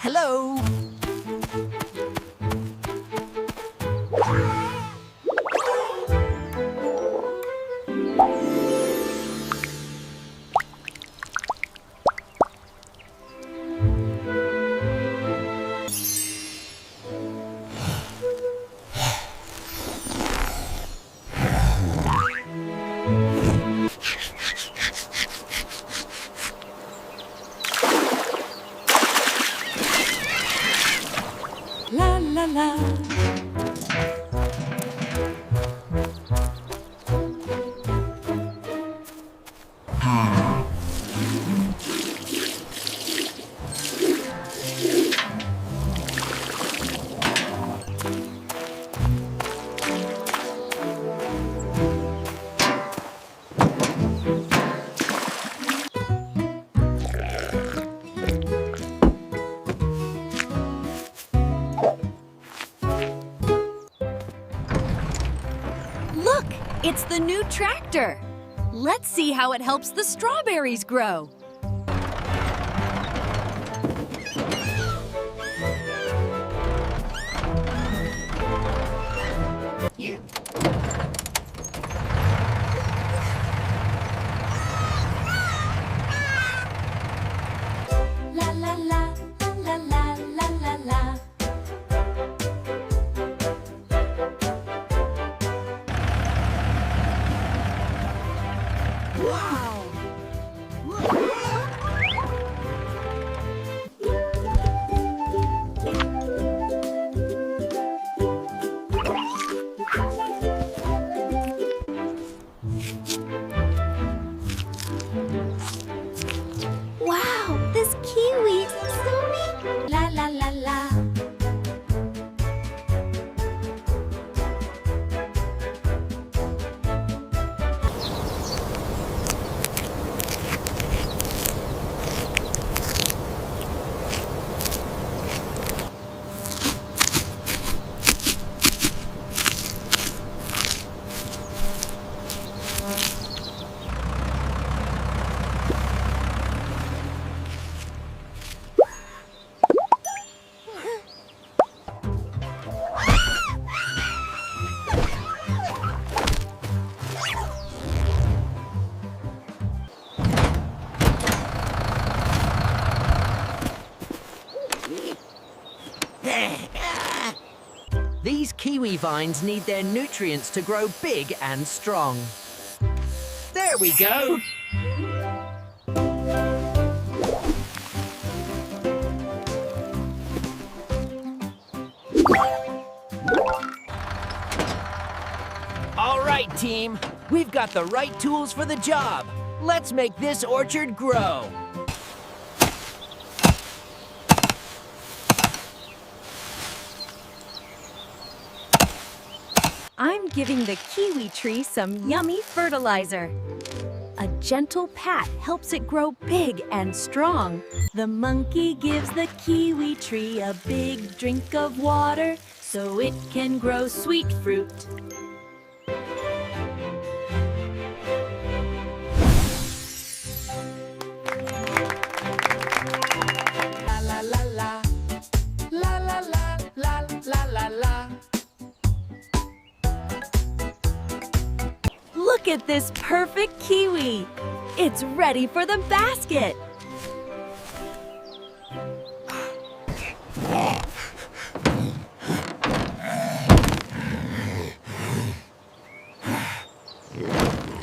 Hello. La la la. Look, it's the new tractor. Let's see how it helps the strawberries grow. La la la la la la la la. Wow. Wow, this kiwi is so big. La la la la. These kiwi vines need their nutrients to grow big and strong. There we go. All right, team. We've got the right tools for the job. Let's make this orchard grow. I'm giving the kiwi tree some yummy fertilizer. A gentle pat helps it grow big and strong. The monkey gives the kiwi tree a big drink of water so it can grow sweet fruit. La la la la. La la la la la la la. Look at this perfect kiwi. It's ready for the basket.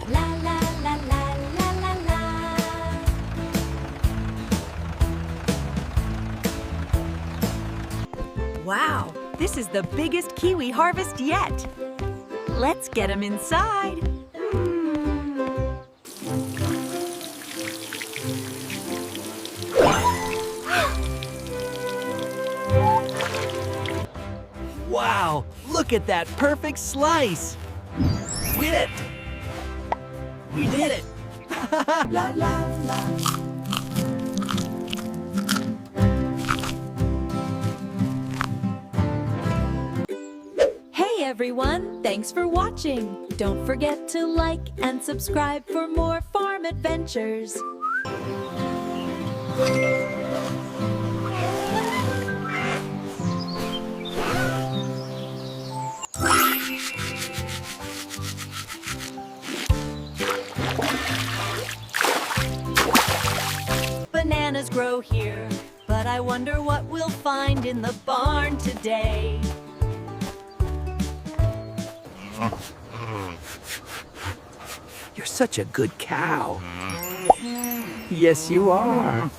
La la la la la la la. Wow, this is the biggest kiwi harvest yet. Let's get him inside. Wow, look at that perfect slice. We did it. We did it. La la la. Hey everyone, thanks for watching. Don't forget to like and subscribe for more farm adventures. I wonder what we'll find in the barn today. You're such a good cow. Yes, you are.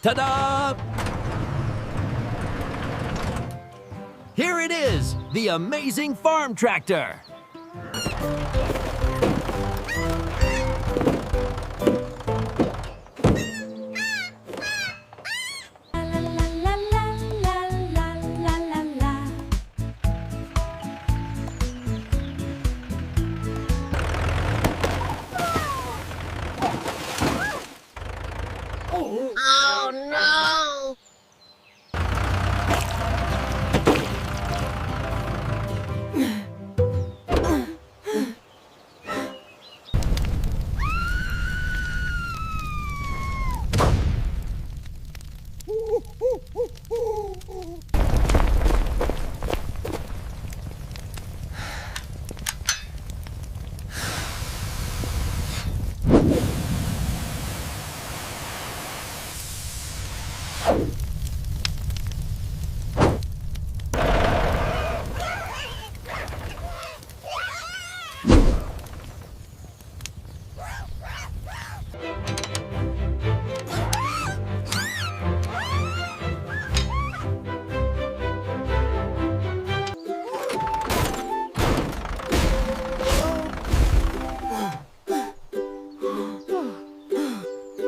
Ta-da! Here it is, the amazing farm tractor. Oh no!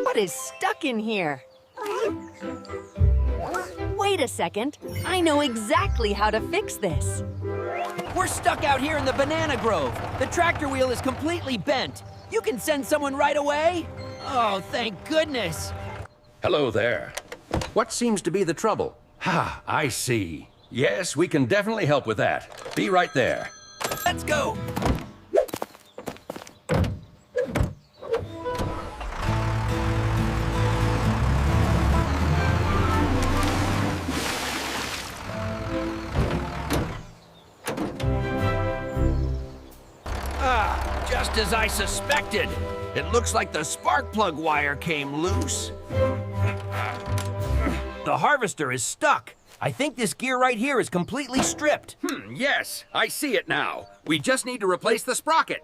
What is stuck in here? Wait a second. I know exactly how to fix this. We're stuck out here in the banana grove. The tractor wheel is completely bent. You can send someone right away? Oh, thank goodness. Hello there. What seems to be the trouble? Ha, I see. Yes, we can definitely help with that. Be right there. Let's go. Just as I suspected. It looks like the spark plug wire came loose. The harvester is stuck. I think this gear right here is completely stripped. Yes, I see it now. We just need to replace the sprocket.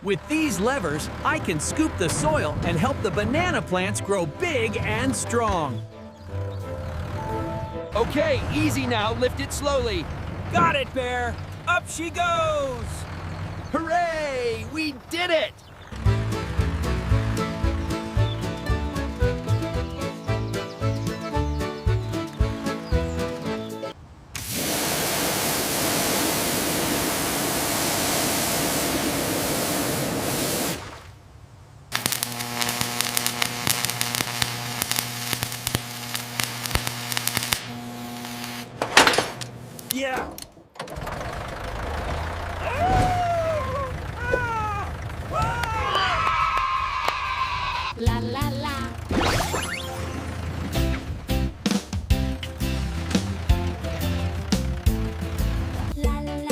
With these levers, I can scoop the soil and help the banana plants grow big and strong. Okay, easy now. Lift it slowly. Got it, Bear. Up she goes. Hooray! We did it! Yeah. La la la. La la la.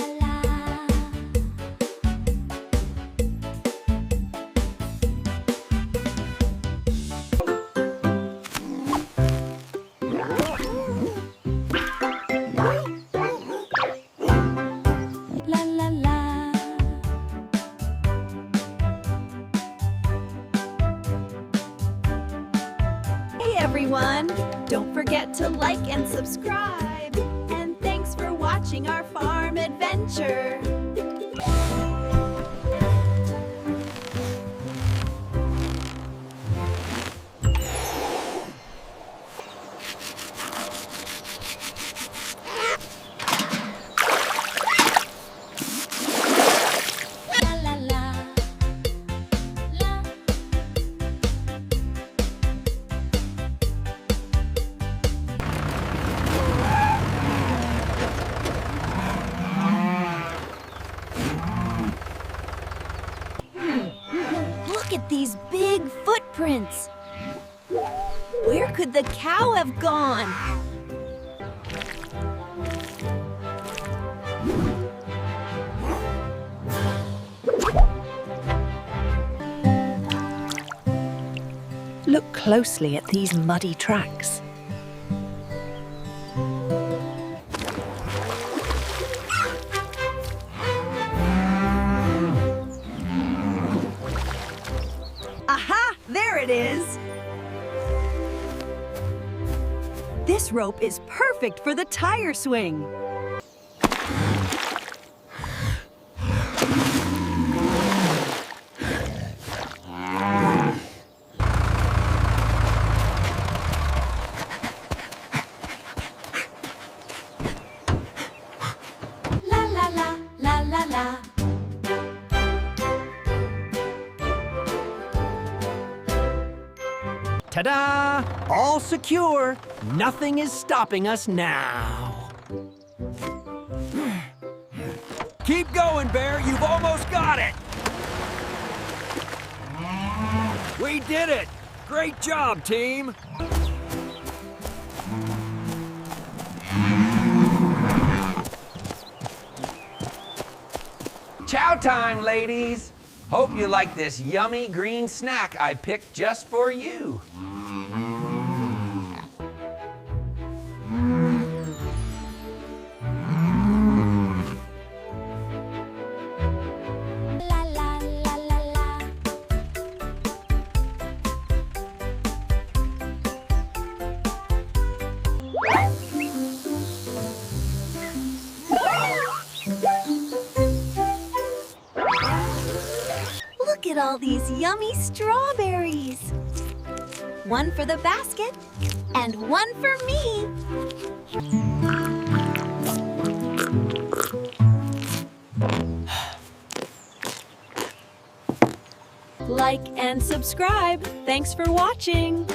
La la la. Hey everyone! Don't forget to like and subscribe. And thanks for watching our farm adventure. La la la. La. Look at these big footprints. Where could the cow have gone? Look closely at these muddy tracks. Aha! There it is! This rope is perfect for the tire swing. La la la, la la la. Ta-da! All secure. Nothing is stopping us now. Keep going, Bear. You've almost got it. We did it. Great job, team. Chow time, ladies! Hope you like this yummy green snack I picked just for you. La la la la la. Look at all these yummy strawberries. One for the basket and one for me. Like and subscribe. Thanks for watching.